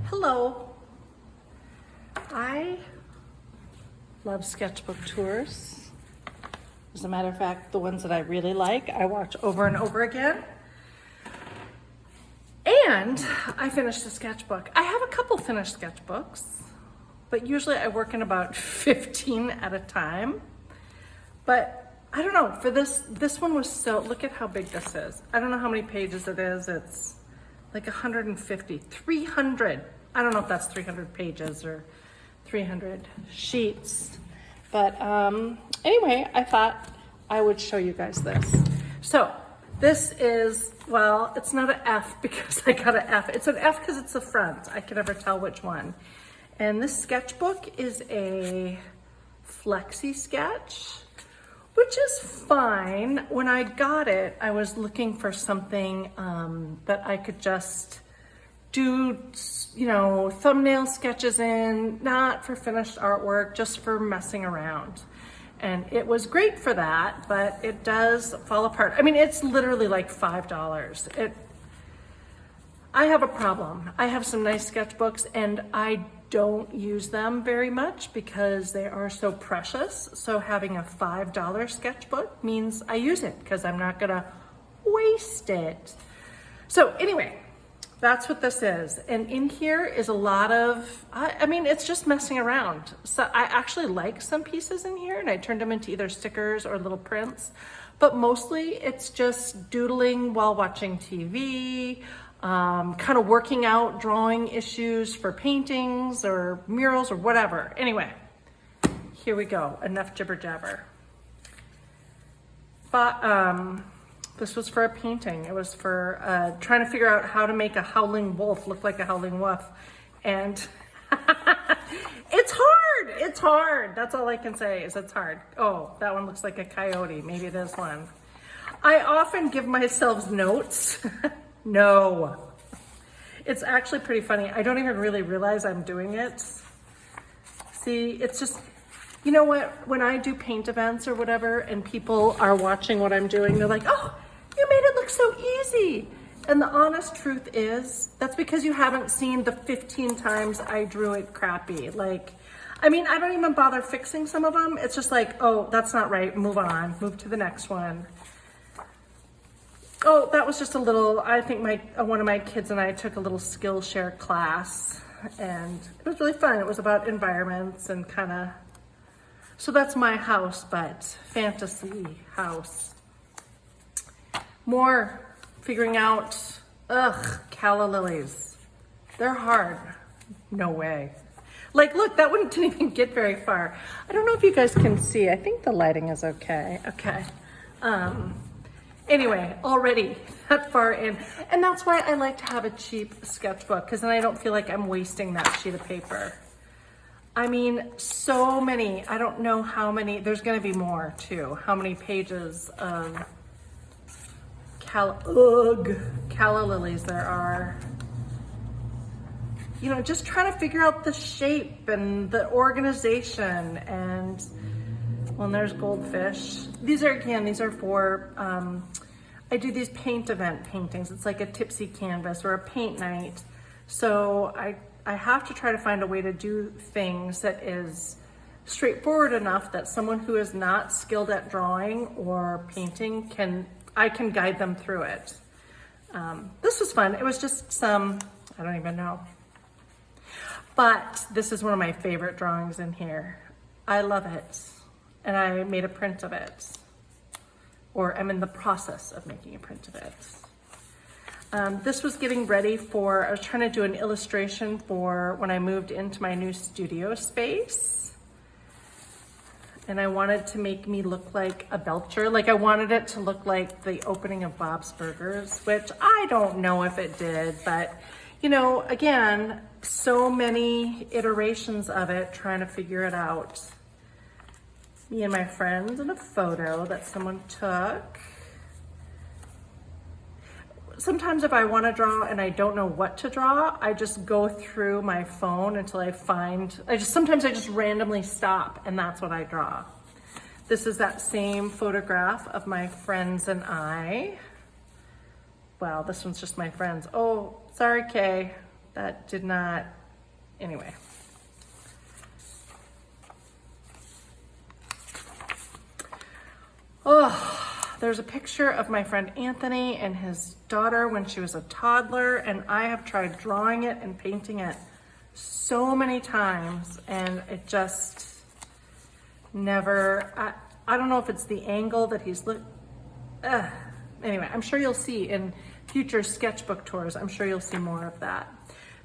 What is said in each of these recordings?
Hello. I love sketchbook tours. As a matter of fact, the ones that I really like, I watch over and over again. And I finished a sketchbook. I have a couple finished sketchbooks, but usually I work in about 15 at a time. But I don't know, for this one was so, look at how big this is. I don't know how many pages it is. It's like 150, 300. I don't know if that's 300 pages or 300 sheets. But anyway, I thought I would show you guys this. So this is, well, it's not an F because I got an F. It's an F because it's the front. I can never tell which one. And this sketchbook is a flexi sketch, which is fine. When I got it, I was looking for something that I could just do, you know, thumbnail sketches in, not for finished artwork, just for messing around. And it was great for that, but it does fall apart. I mean, it's literally like $5. I have a problem. I have some nice sketchbooks and I don't use them very much because they are so precious. So having a $5 sketchbook means I use it because I'm not gonna waste it. So anyway, that's what this is. And in here is a lot of, I mean, it's just messing around. So I actually like some pieces in here and I turned them into either stickers or little prints, but mostly it's just doodling while watching TV, kind of working out drawing issues for paintings or murals or whatever. Anyway, here we go, enough jibber jabber. But this was for a painting. It was for trying to figure out how to make a howling wolf look like a howling wolf. And it's hard, it's hard. That's all I can say is it's hard. Oh, that one looks like a coyote, maybe this one. I often give myself notes. No, it's actually pretty funny. I don't even really realize I'm doing it. See, it's just, you know what? When I do paint events or whatever and people are watching what I'm doing, they're like, oh, you made it look so easy. And the honest truth is that's because you haven't seen the 15 times I drew it crappy. Like, I mean, I don't even bother fixing some of them. It's just like, oh, that's not right. Move on, move to the next one. Oh, that was just a little, I think one of my kids and I took a little Skillshare class and it was really fun. It was about environments and kind of, so that's my house, but fantasy house. More figuring out, calla lilies. They're hard. No way. Like, look, that one didn't even get very far. I don't know if you guys can see. I think the lighting is okay. Okay. Anyway, already that far in. And that's why I like to have a cheap sketchbook because then I don't feel like I'm wasting that sheet of paper. I mean, so many, I don't know how many, there's gonna be more too. How many pages of calla lilies there are. You know, just trying to figure out the shape and the organization and, well, and there's goldfish. These are for, I do these paint event paintings. It's like a tipsy canvas or a paint night. So I have to try to find a way to do things that is straightforward enough that someone who is not skilled at drawing or painting I can guide them through it. This was fun. It was just some, I don't even know. But this is one of my favorite drawings in here. I love it. And I made a print of it. Or I'm in the process of making a print of it. This was getting ready for, I was trying to do an illustration for when I moved into my new studio space. And I wanted to make me look like a belcher. Like I wanted it to look like the opening of Bob's Burgers, which I don't know if it did, but you know, again, so many iterations of it, trying to figure it out. Me and my friends in a photo that someone took. Sometimes if I want to draw and I don't know what to draw, I just go through my phone until I find, sometimes I just randomly stop and that's what I draw. This is that same photograph of my friends and I. Well, this one's just my friend's. Oh, sorry, Kay. That did not, anyway. Oh, there's a picture of my friend Anthony and his daughter when she was a toddler, and I have tried drawing it and painting it so many times, and it just never, I don't know if it's the angle that he's anyway, I'm sure you'll see in future sketchbook tours, I'm sure you'll see more of that.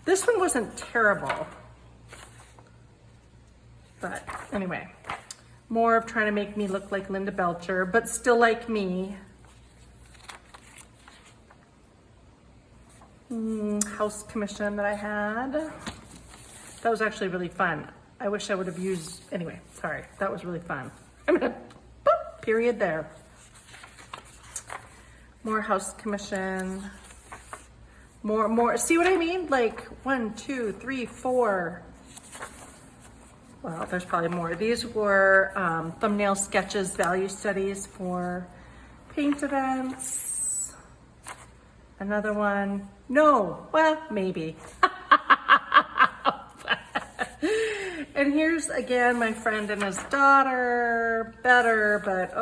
This one wasn't terrible, but anyway, more of trying to make me look like Linda Belcher, but still like me. House commission that I had. That was actually really fun. I wish I would have used, anyway, sorry, that was really fun. I'm gonna, boop, period there. More house commission. More, see what I mean? Like 1, 2, 3, 4. Well, there's probably more. These were thumbnail sketches, value studies for paint events. Another one, no, well, maybe. And here's again my friend and his daughter, better, but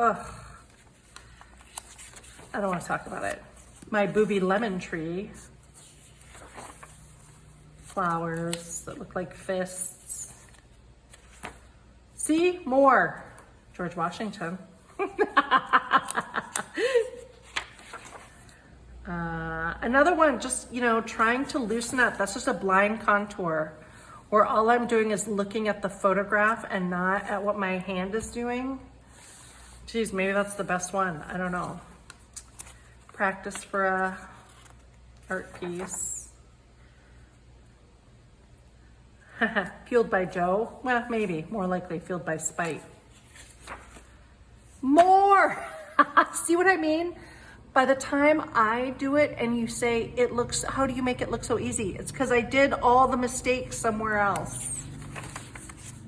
I don't want to talk about it. My booby lemon tree. Flowers that look like fists. See, more. George Washington. Another one, just, you know, trying to loosen up. That's just a blind contour, where all I'm doing is looking at the photograph and not at what my hand is doing. Geez, maybe that's the best one. I don't know. Practice for a art piece. Fueled by Joe? Well, maybe. More likely fueled by spite. More! See what I mean? By the time I do it and you say it looks, how do you make it look so easy? It's because I did all the mistakes somewhere else.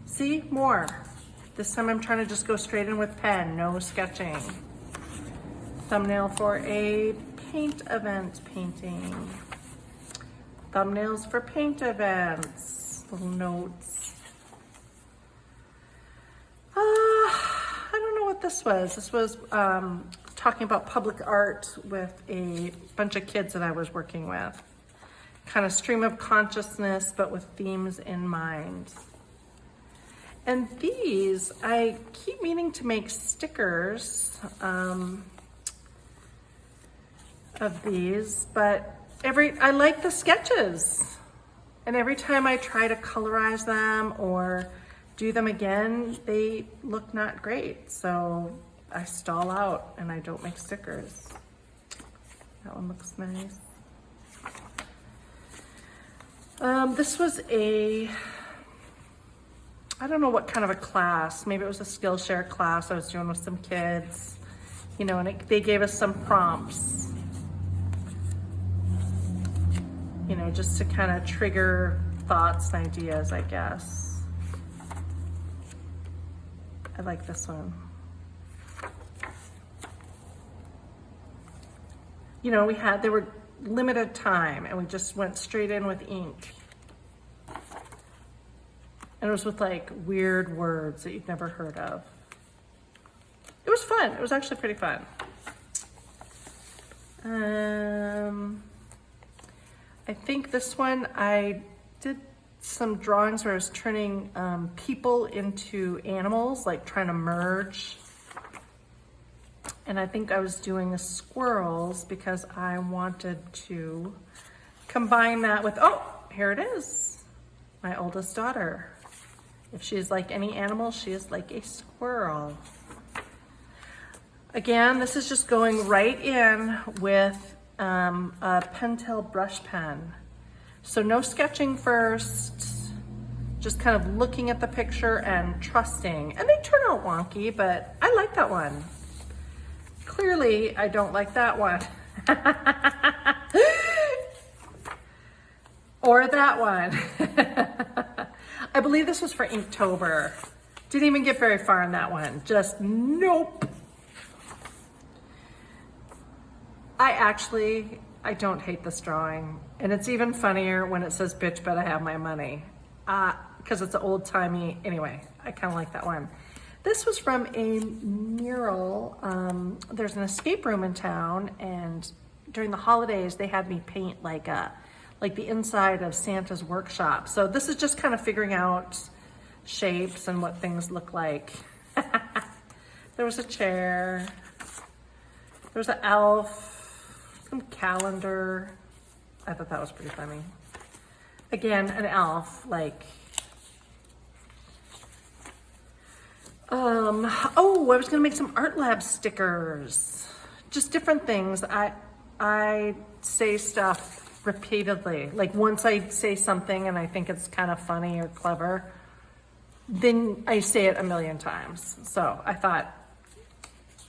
See? More. This time I'm trying to just go straight in with pen, no sketching. Thumbnail for a paint event painting. Thumbnails for paint events. Little notes. I don't know what this was. This was talking about public art with a bunch of kids that I was working with. Kind of stream of consciousness, but with themes in mind. And these, I keep meaning to make stickers of these, but I like the sketches. And every time I try to colorize them or do them again, they look not great. So I stall out and I don't make stickers. That one looks nice. This was I don't know what kind of a class. Maybe it was a Skillshare class I was doing with some kids, you know, and they gave us some prompts. You know, just to kind of trigger thoughts and ideas, I guess. I like this one. You know, they were limited time and we just went straight in with ink. And it was with like weird words that you'd never heard of. It was fun. It was actually pretty fun. I think this one, I did some drawings where I was turning people into animals, like trying to merge. And I think I was doing the squirrels because I wanted to combine that with, oh, here it is, my oldest daughter. If she is like any animal, she is like a squirrel. Again, this is just going right in with a Pentel brush pen. So no sketching first, just kind of looking at the picture and trusting. And they turn out wonky, but I like that one. Clearly, I don't like that one. Or that one. I believe this was for Inktober. Didn't even get very far in that one. Just nope. I actually I don't hate this drawing. And it's even funnier when it says, bitch, better have my money. Because it's old timey. Anyway, I kind of like that one. This was from a mural. There's an escape room in town, and during the holidays, they had me paint like the inside of Santa's workshop. So this is just kind of figuring out shapes and what things look like. There was a chair. There was an elf, some calendar. I thought that was pretty funny. Again, an elf, like, oh, I was gonna make some Art Lab stickers. Just different things. I say stuff repeatedly. Like once I say something and I think it's kind of funny or clever, then I say it a million times. So I thought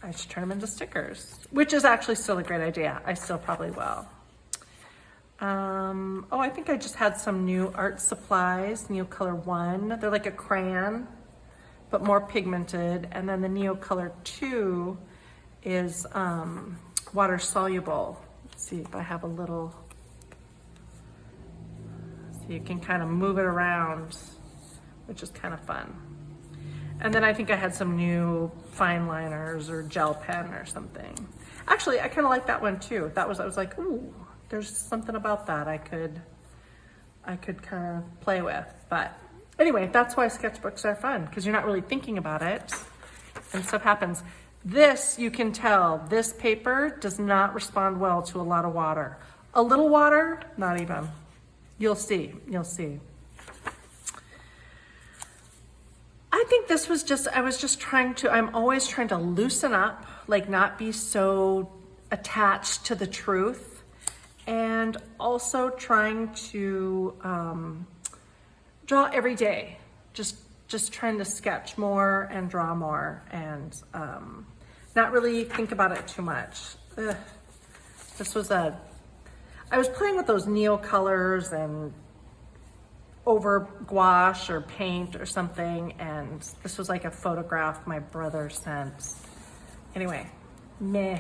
I should turn them into stickers, which is actually still a great idea. I still probably will. Oh, I think I just had some new art supplies, Neocolor 1. They're like a crayon, but more pigmented. And then the Neocolor 2 is water soluble. Let's see if I have a little, so you can kind of move it around, which is kind of fun. And then I think I had some new fine liners or gel pen or something. Actually, I kind of like that one too. I was like, ooh, there's something about that I could kind of play with. But anyway, that's why sketchbooks are fun, because you're not really thinking about it and stuff happens. This, you can tell, this paper does not respond well to a lot of water. A little water, not even. You'll see, you'll see. I think this was just, I'm always trying to loosen up, like not be so attached to the truth, and also trying to draw every day, just trying to sketch more and draw more, and not really think about it too much. Ugh. I was playing with those Neocolors and over gouache or paint or something, and this was like a photograph my brother sent. Anyway, meh.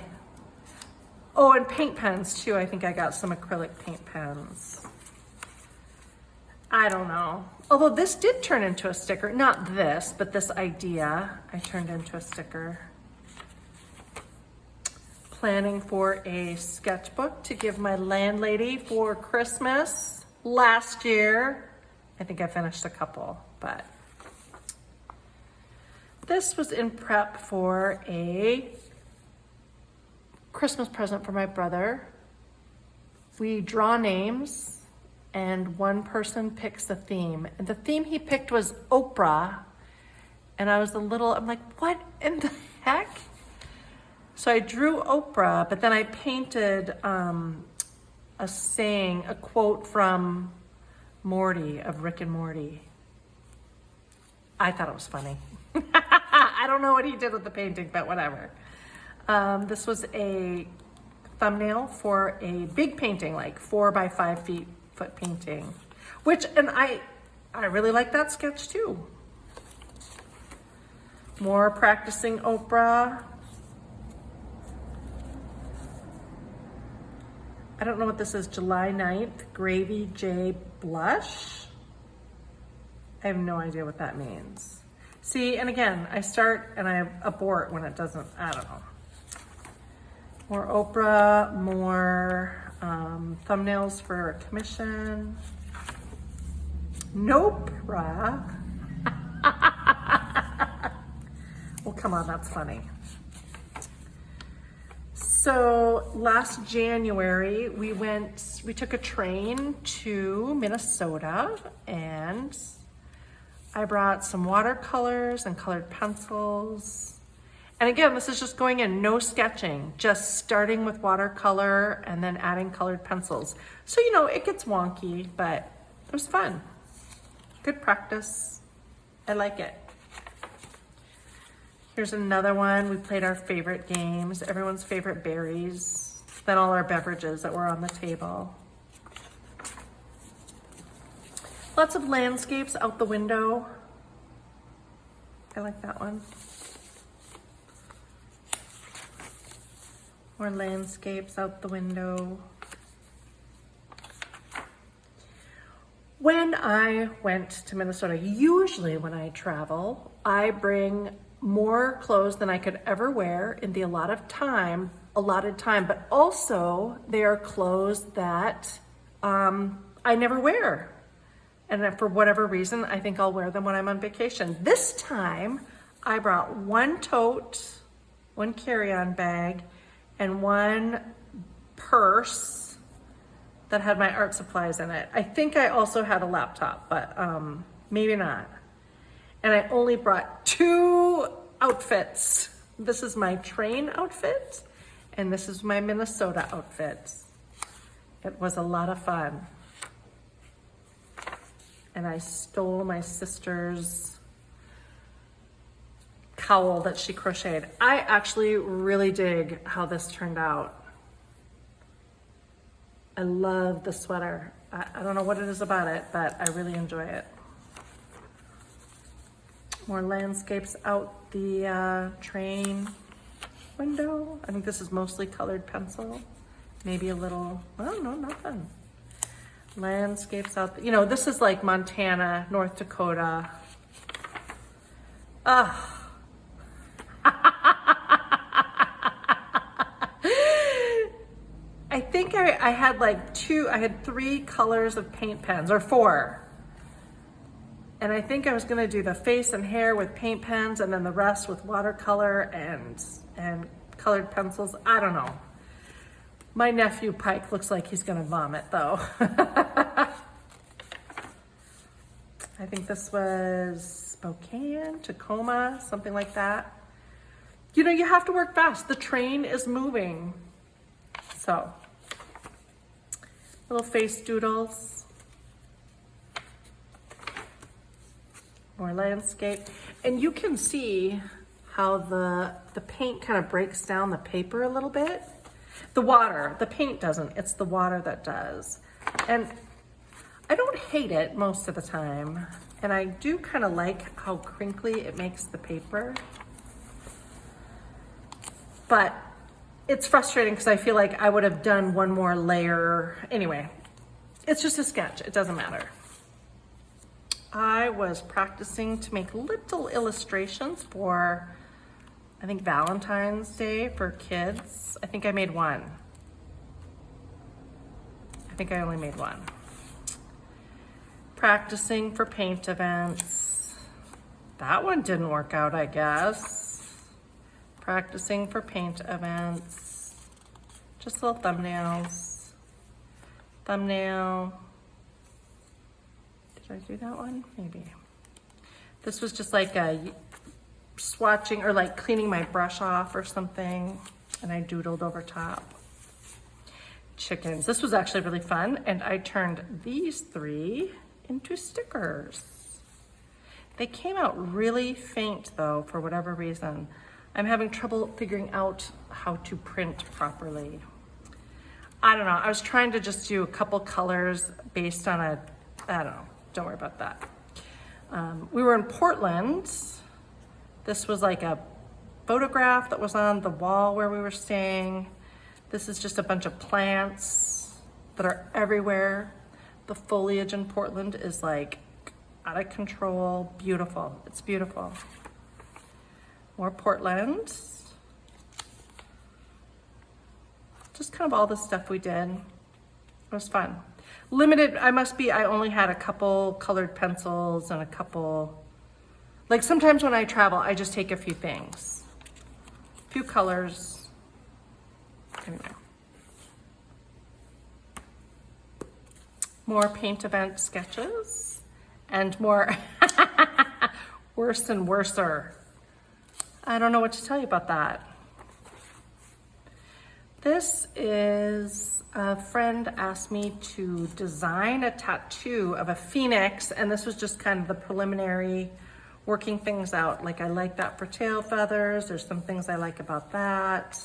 Oh, and paint pens too. I think I got some acrylic paint pens. I don't know. Although this did turn into a sticker. Not this, but this idea I turned into a sticker. Planning for a sketchbook to give my landlady for Christmas last year. I think I finished a couple, but this was in prep for a Christmas present for my brother. We draw names and one person picks a theme. And the theme he picked was Oprah. And I'm like, what in the heck? So I drew Oprah, but then I painted a quote from Morty, of Rick and Morty. I thought it was funny. I don't know what he did with the painting, but whatever. This was a thumbnail for a big painting, like 4 by 5 foot painting, and I really like that sketch too. More practicing Oprah. I don't know what this is, July 9th, Gravy J Blush. I have no idea what that means. See, and again, I start and I abort when it doesn't, I don't know. More Oprah, more thumbnails for a commission. Nope, Ra. Well, come on, that's funny. So last January, we took a train to Minnesota, and I brought some watercolors and colored pencils. And again, this is just going in, no sketching, just starting with watercolor and then adding colored pencils. So, it gets wonky, but it was fun. Good practice. I like it. Here's another one. We played our favorite games, everyone's favorite berries, then all our beverages that were on the table. Lots of landscapes out the window. I like that one. More landscapes out the window. When I went to Minnesota, usually when I travel, I bring more clothes than I could ever wear in the allotted time, but also they are clothes that I never wear. And for whatever reason, I think I'll wear them when I'm on vacation. This time, I brought one tote, one carry-on bag, and one purse that had my art supplies in it. I think I also had a laptop, but maybe not. And I only brought 2 outfits. This is my train outfit, and this is my Minnesota outfit. It was a lot of fun. And I stole my sister's cowl that she crocheted. I actually really dig how this turned out. I love the sweater. I don't know what it is about it, but I really enjoy it. More landscapes out the train window. I think this is mostly colored pencil. Maybe a little, well, no, nothing. Landscapes out, you know, this is like Montana, North Dakota. I think I had like 3 colors of paint pens, or 4. And I think I was gonna do the face and hair with paint pens and then the rest with watercolor and colored pencils. I don't know. My nephew Pike looks like he's gonna vomit though. I think this was Spokane, Tacoma, something like that. You know, you have to work fast. The train is moving. So, little face doodles. More landscape. And you can see how the paint kind of breaks down the paper a little bit. The water, the paint doesn't, it's the water that does. And I don't hate it most of the time. And I do kind of like how crinkly it makes the paper. But it's frustrating because I feel like I would have done one more layer. Anyway, it's just a sketch, it doesn't matter. I was practicing to make little illustrations for, I think, Valentine's Day for kids. I think I made one. I think I only made one. Practicing for paint events. That one didn't work out, I guess. Practicing for paint events. Just little thumbnails. Thumbnail. Did I do that one? Maybe. This was just like a swatching or like cleaning my brush off or something, and I doodled over top. Chickens. This was actually really fun, and I turned these 3 into stickers. They came out really faint though, for whatever reason. I'm having trouble figuring out how to print properly. I don't know. I was trying to just do a couple colors based on I don't know. Don't worry about that. We were in Portland. This was like a photograph that was on the wall where we were staying. This is just a bunch of plants that are everywhere. The foliage in Portland is like out of control. Beautiful. It's beautiful. More Portland. Just kind of all the stuff we did. It was fun. Limited, I only had a couple colored pencils and a couple, like sometimes when I travel, I just take a few things. A few colors. Anyway. More paint event sketches and more worse and worser. I don't know what to tell you about that. This is a friend asked me to design a tattoo of a phoenix, and this was just kind of the preliminary working things out. Like, I like that for tail feathers. There's some things I like about that.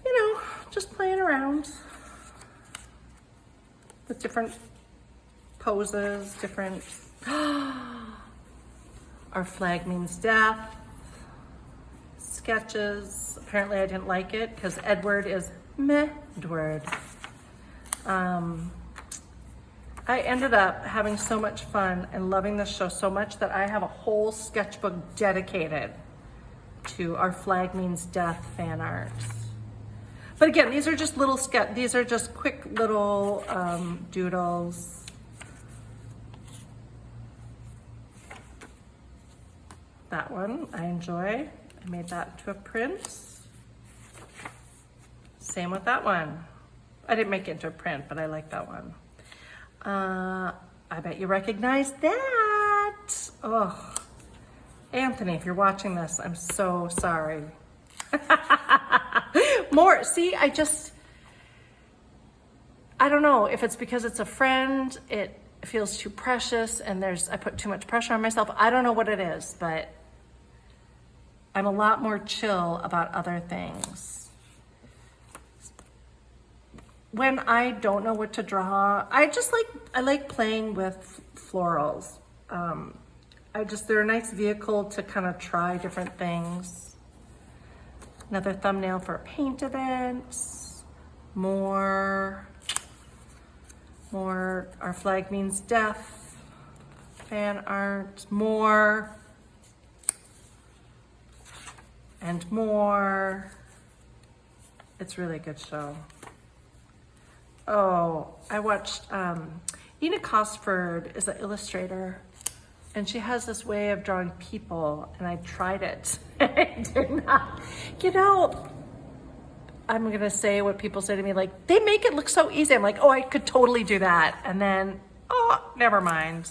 You know, just playing around with different poses, different, our flag means death. Sketches. Apparently I didn't like it because Edward is Medward. I ended up having so much fun and loving this show so much that I have a whole sketchbook dedicated to Our Flag Means Death fan art. But again, these are just these are just quick little doodles. That one I enjoy. I made that into a print. Same with that one. I didn't make it into a print, but I like that one. I bet you recognize that. Oh, Anthony, if you're watching this, I'm so sorry. More, see, I don't know if it's because it's a friend, it feels too precious and I put too much pressure on myself. I don't know what it is, but I'm a lot more chill about other things. When I don't know what to draw, I like playing with florals. They're a nice vehicle to kind of try different things. Another thumbnail for a paint event. More Our Flag Means Death fan art. More and more. It's really a good show. Oh, I watched, Nina Cosford is an illustrator, and she has this way of drawing people, and I tried it. I did not, I'm gonna say what people say to me, like, they make it look so easy. I'm like, oh, I could totally do that. And then, oh, never mind.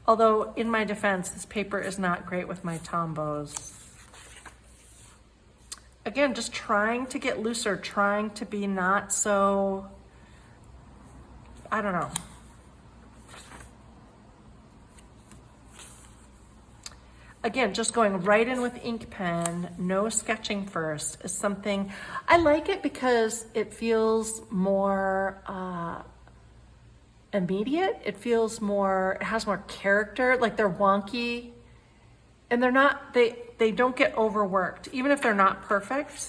Although, in my defense, this paper is not great with my tombos. Again, just trying to get looser, trying to be not so, I don't know. Again, just going right in with ink pen, no sketching first is something, I like it because it feels more immediate. It feels more, it has more character, like they're wonky and they're not, they don't get overworked. Even if they're not perfect,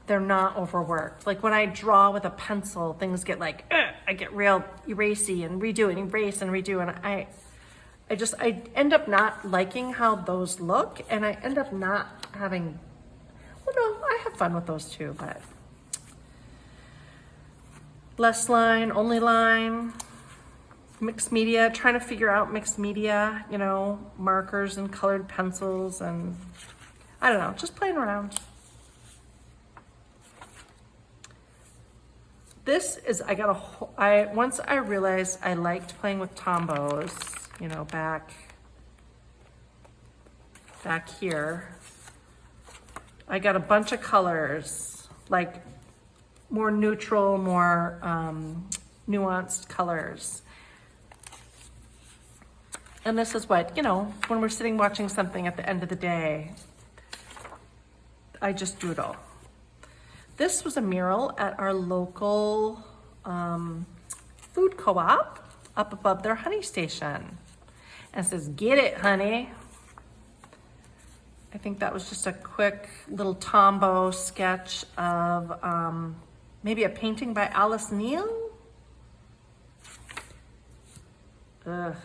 they're not overworked. Like when I draw with a pencil, things get like, I get real erasey and redo and erase and redo. And I end up not liking how those look, and I end up not having, well, no, I have fun with those too, but less line, only line. Mixed media, trying to figure out mixed media, markers and colored pencils, and I don't know, just playing around. This is, once I realized I liked playing with tombos, back here, I got a bunch of colors, like more neutral, more nuanced colors. And this is what, when we're sitting watching something at the end of the day, I just doodle. This was a mural at our local food co-op up above their honey station. And it says, "Get it, honey." I think that was just a quick little tombow sketch of maybe a painting by Alice Neal. Ugh.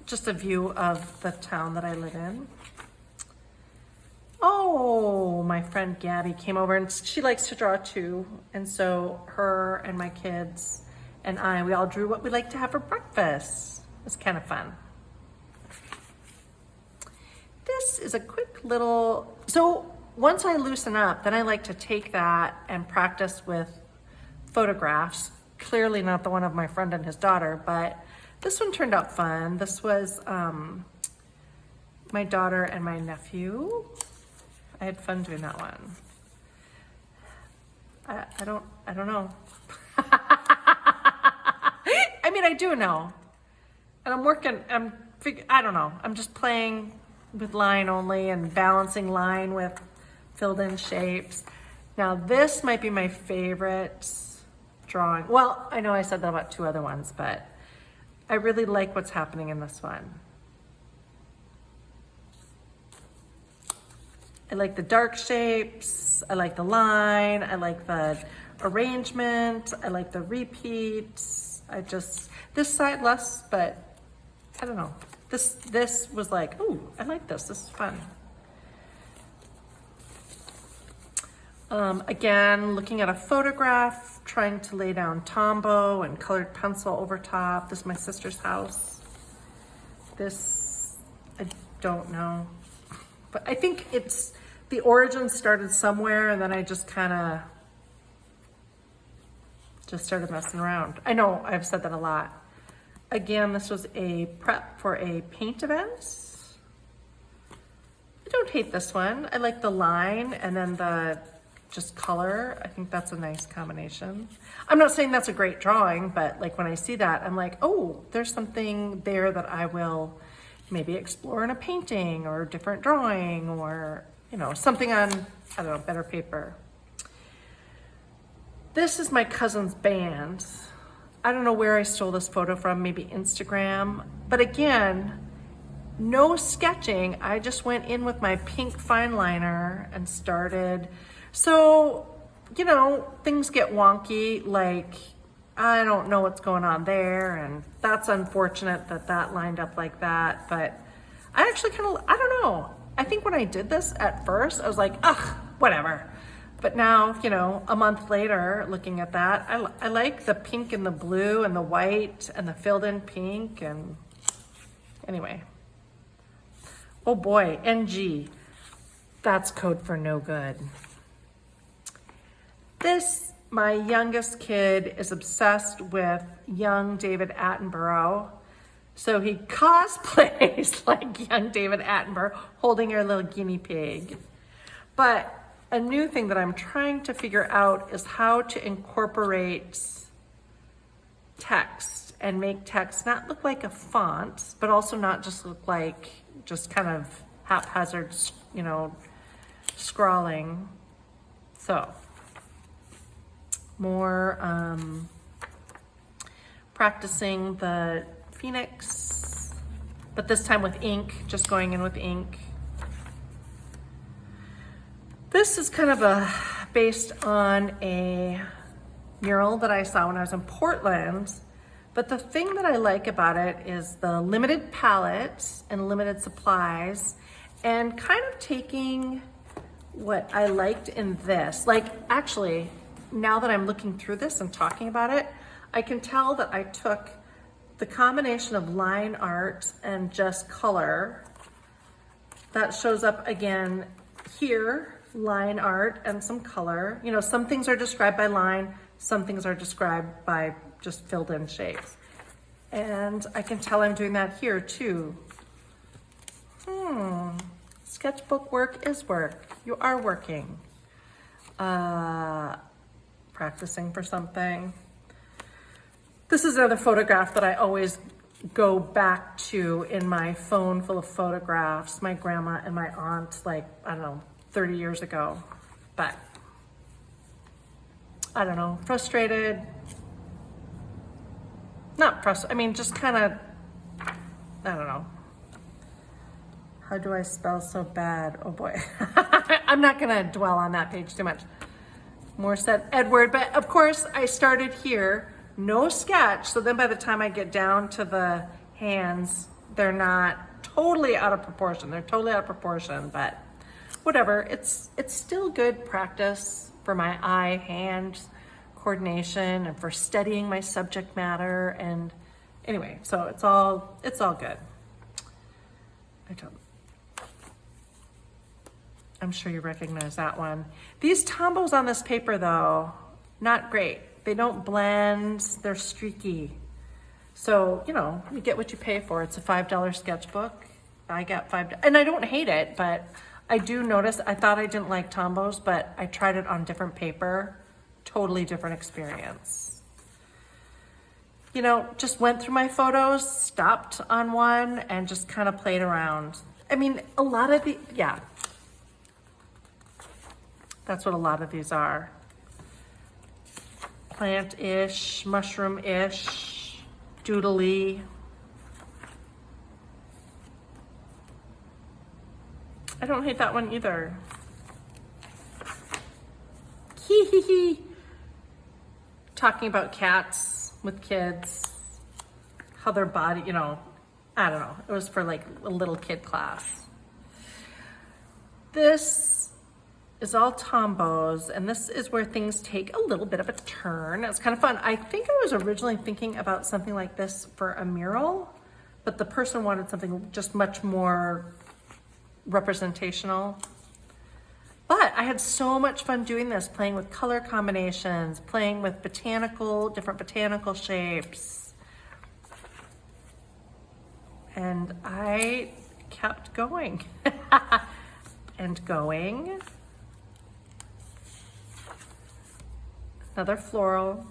Just a view of the town that I live in. Oh, my friend Gabby came over, and she likes to draw too. And so her and my kids and we all drew what we like to have for breakfast. It was kind of fun. This is a quick little, so once I loosen up, then I like to take that and practice with photographs. Clearly not the one of my friend and his daughter, but this one turned out fun. This was my daughter and my nephew. I had fun doing that one. I don't know. I mean, I do know. And I don't know. I'm just playing with line only and balancing line with filled in shapes. Now this might be my favorite drawing. Well, I know I said that about two other ones, but I really like what's happening in this one. I like the dark shapes. I like the line. I like the arrangement. I like the repeats. This side less, but I don't know. This was like, ooh, I like this. This is fun. Again, looking at a photograph, trying to lay down Tombow and colored pencil over top. This is my sister's house. This, I don't know. But I think the origin started somewhere and then I just kind of just started messing around. I know I've said that a lot. Again, this was a prep for a paint event. I don't hate this one. I like the line and then the just color. I think that's a nice combination. I'm not saying that's a great drawing, but like when I see that, I'm like, oh, there's something there that I will maybe explore in a painting or a different drawing or, you know, something on, I don't know, better paper. This is my cousin's band. I don't know where I stole this photo from, maybe Instagram. But again, no sketching. I just went in with my pink fine liner and started. So, you know, things get wonky, like I don't know what's going on there, and that's unfortunate that that lined up like that, but I actually kind of, I don't know. I think when I did this at first, I was like, ugh, whatever. But now, you know, a month later, looking at that, I like the pink and the blue and the white and the filled in pink, and anyway. Oh boy, NG. That's code for no good. This, my youngest kid is obsessed with young David Attenborough. So he cosplays like young David Attenborough holding a little guinea pig. But a new thing that I'm trying to figure out is how to incorporate text and make text not look like a font, but also not just look like just kind of haphazard, you know, scrawling. So more practicing the Phoenix, but this time with ink, just going in with ink. This is kind of based on a mural that I saw when I was in Portland, but the thing that I like about it is the limited palette and limited supplies, and kind of taking what I liked in this, like actually, now that I'm looking through this and talking about it, I can tell that I took the combination of line art and just color. That shows up again here, line art and some color. You know, some things are described by line, some things are described by just filled in shapes. And I can tell I'm doing that here too. Sketchbook work is work. You are working. Practicing for something. This is another photograph that I always go back to in my phone full of photographs, my grandma and my aunt, like, I don't know, 30 years ago. But I don't know, frustrated. Not frustrated, I mean, just kind of, I don't know. How do I spell so bad? Oh boy. I'm not gonna dwell on that page too much. More said Edward, but of course I started here, no sketch. So then by the time I get down to the hands, they're not totally out of proportion. They're totally out of proportion, but whatever. It's still good practice for my eye-hand coordination and for studying my subject matter. And anyway, so it's all good. I'm sure you recognize that one. These Tombows on this paper though, not great. They don't blend, they're streaky. So, you know, you get what you pay for. It's a $5 sketchbook. I got $5, and I don't hate it, but I do notice, I thought I didn't like Tombows, but I tried it on different paper, totally different experience. You know, just went through my photos, stopped on one, and just kind of played around. I mean, a lot of yeah. That's what a lot of these are. Plant-ish, mushroom-ish, doodly. I don't hate that one either. Hee hee hee. Talking about cats with kids, how their body, you know, I don't know. It was for like a little kid class. This is all Tombows, and this is where things take a little bit of a turn. It's kind of fun. I think I was originally thinking about something like this for a mural, but the person wanted something just much more representational. But I had so much fun doing this, playing with color combinations, playing with different botanical shapes. And I kept going and going. Another floral.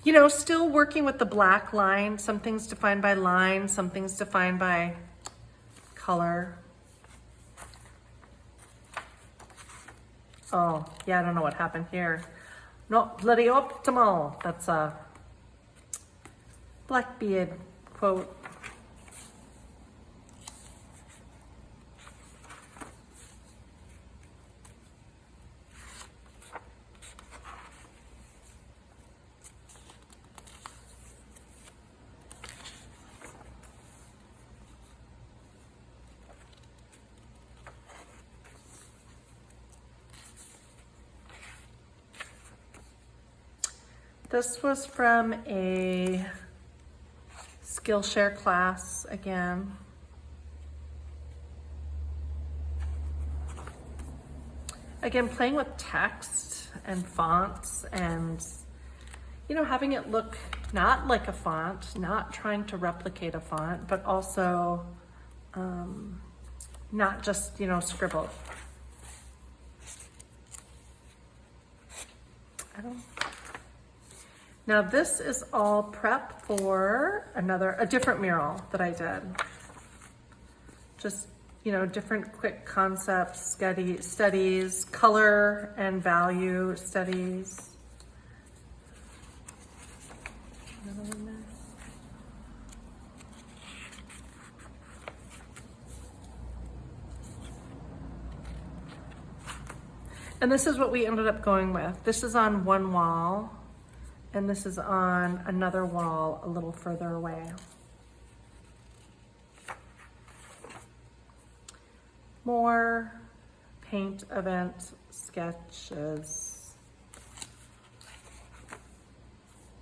You know, still working with the black line, some things defined by line, some things defined by color. Oh, yeah, I don't know what happened here. Not bloody optimal. That's a Blackbeard quote. This was from a Skillshare class again. Again, playing with text and fonts and, you know, having it look not like a font, not trying to replicate a font, but also not just, you know, scribbled. Now this is all prep for a different mural that I did. Just, you know, different quick concepts, studies, color and value studies. And this is what we ended up going with. This is on one wall. And this is on another wall a little further away. More paint event sketches.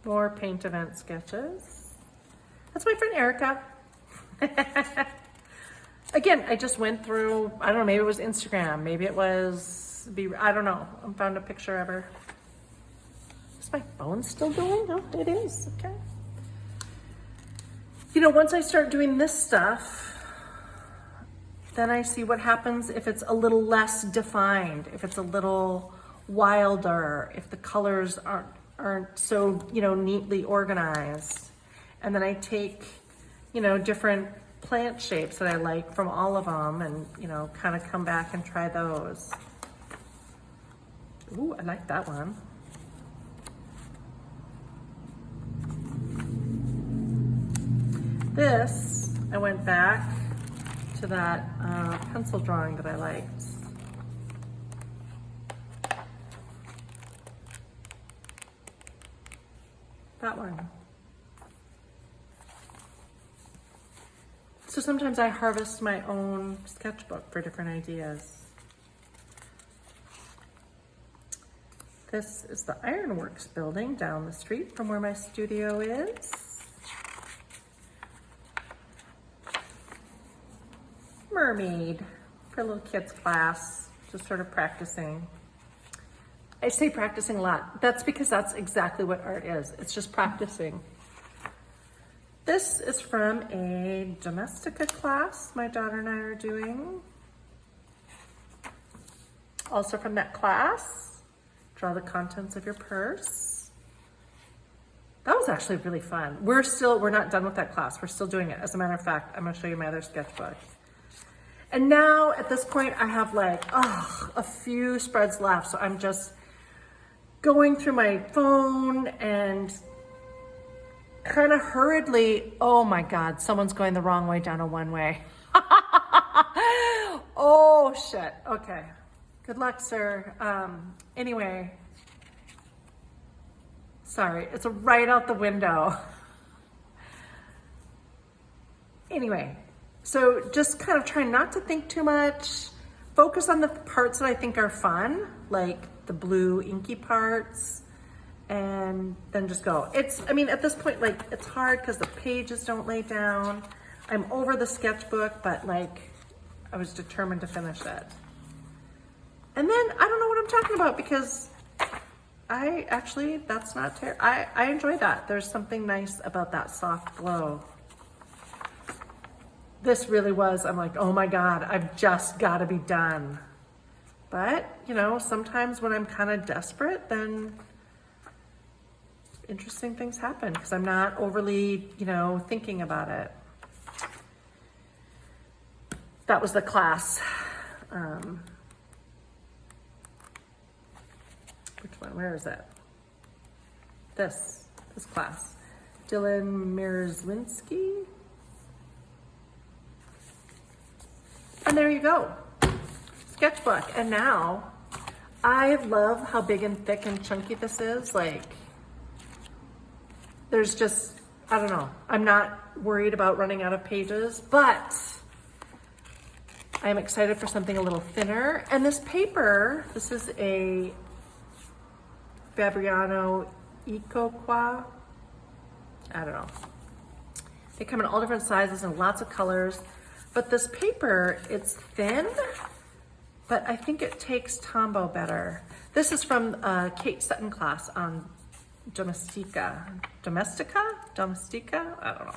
More paint event sketches. That's my friend Erica. Again, I just went through, I don't know, maybe it was Instagram, maybe it was, I don't know. I found a picture of her. Is my phone still going? No, it is, okay. You know, once I start doing this stuff, then I see what happens if it's a little less defined, if it's a little wilder, if the colors aren't so, you know, neatly organized. And then I take, you know, different plant shapes that I like from all of them and, you know, kind of come back and try those. Ooh, I like that one. This, I went back to that pencil drawing that I liked. That one. So sometimes I harvest my own sketchbook for different ideas. This is the Ironworks building down the street from where my studio is. Mermaid for a little kids class, just sort of practicing. I say practicing a lot. That's because that's exactly what art is. It's just practicing. This is from a Domestica class my daughter and I are doing. Also from that class, draw the contents of your purse. That was actually really fun. We're not done with that class. We're still doing it. As a matter of fact, I'm gonna show you my other sketchbook. And now at this point I have like, a few spreads left. So I'm just going through my phone and kind of hurriedly, oh my God, someone's going the wrong way down a one-way. Oh shit, okay. Good luck, sir. Anyway, sorry, it's right out the window. Anyway, so just kind of try not to think too much. Focus on the parts that I think are fun, like the blue inky parts, and then just go. I mean, at this point, like, it's hard because the pages don't lay down. I'm over the sketchbook, but like, I was determined to finish it. And then I don't know what I'm talking about because that's not terrible. I enjoy that. There's something nice about that soft glow. This really was, I'm like, oh my God, I've just got to be done. But, you know, sometimes when I'm kind of desperate, then interesting things happen because I'm not overly, you know, thinking about it. That was the class. Which one? Where is it? This class. Dylan Mierzwinski. And there you go. Sketchbook. And now, I love how big and thick and chunky this is. Like, there's just, I don't know. I'm not worried about running out of pages, but I'm excited for something a little thinner. And this paper, this is a Fabriano Ecoqua. I don't know. They come in all different sizes and lots of colors. But this paper, it's thin, but I think it takes Tombow better. This is from Kate Sutton class on Domestica? I don't know.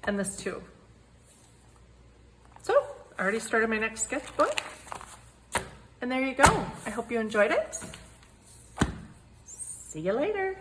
And this too. So, I already started my next sketchbook. And there you go. I hope you enjoyed it. See you later.